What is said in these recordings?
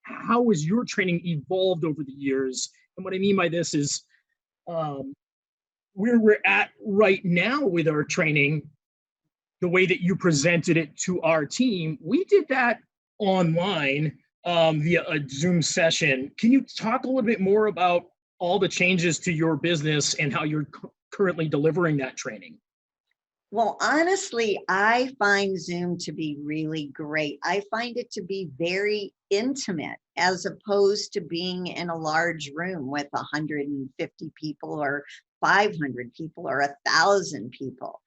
how has your training evolved over the years? And what I mean by this is um, where we're at right now with our training, the way that you presented it to our team, we did that online via a Zoom session. Can you talk a little bit more about all the changes to your business and how you're currently delivering that training? Well, honestly, I find Zoom to be really great. I find it to be very intimate as opposed to being in a large room with 150 people or 500 people or 1,000 people.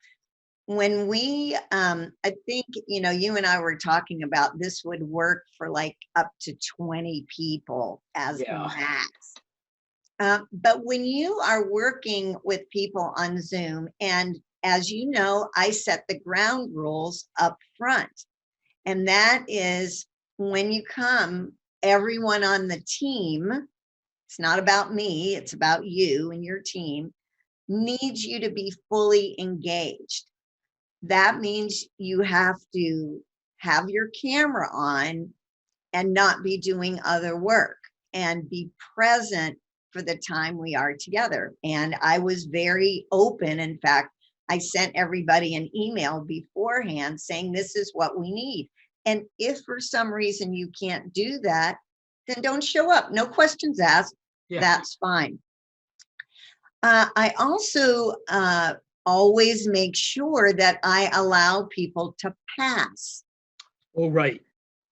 When I think, you and I were talking about this would work for like up to 20 people as Yeah. max. But when you are working with people on Zoom, and as you know, I set the ground rules up front. And that is when you come, everyone on the team, it's not about me, it's about you and your team, needs you to be fully engaged. That means you have to have your camera on and not be doing other work and be present for the time we are together. And I was very open. In fact, I sent everybody an email beforehand saying, this is what we need. And if for some reason you can't do that, then don't show up. No questions asked. Yeah. That's fine. I also always make sure that I allow people to pass. Oh, right.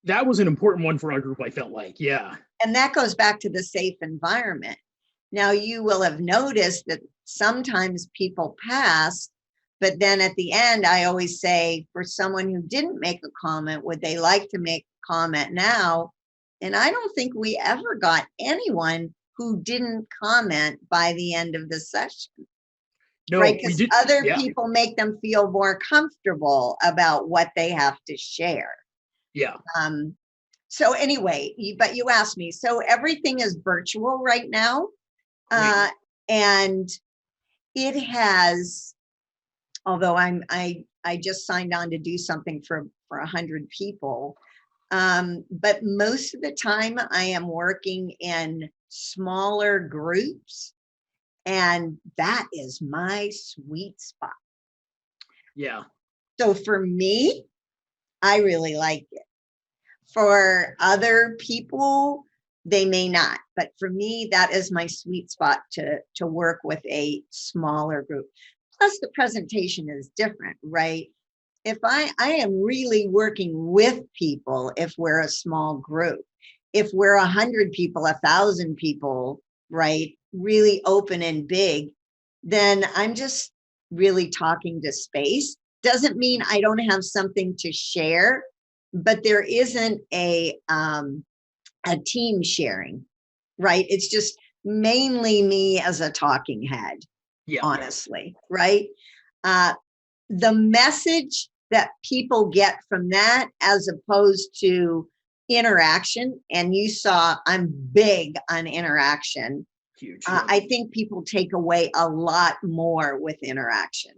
That was an important one for our group, I felt like. Yeah. And that goes back to the safe environment. Now, you will have noticed that sometimes people pass, but then at the end, I always say, for someone who didn't make a comment, would they like to make a comment now? And I don't think we ever got anyone who didn't comment by the end of the session. No, right? we Because did. other Yeah. people make them feel more comfortable about what they have to share. Yeah. So anyway, but you asked me, so everything is virtual right now. And it has, although I just signed on to do something for 100 people. But most of the time I am working in smaller groups, and that is my sweet spot. Yeah. So for me, I really like it. For other people, they may not, but for me, that is my sweet spot to work with a smaller group. Plus the presentation is different, right? If I am really working with people, if we're a small group, if we're 100 people, 1,000 people, right, really open and big, then I'm just really talking to space. Doesn't mean I don't have something to share, but there isn't a team sharing, right? It's just mainly me as a talking head, honestly, right? The message that people get from that, as opposed to interaction, and you saw I'm big on interaction. Huge. I think people take away a lot more with interaction.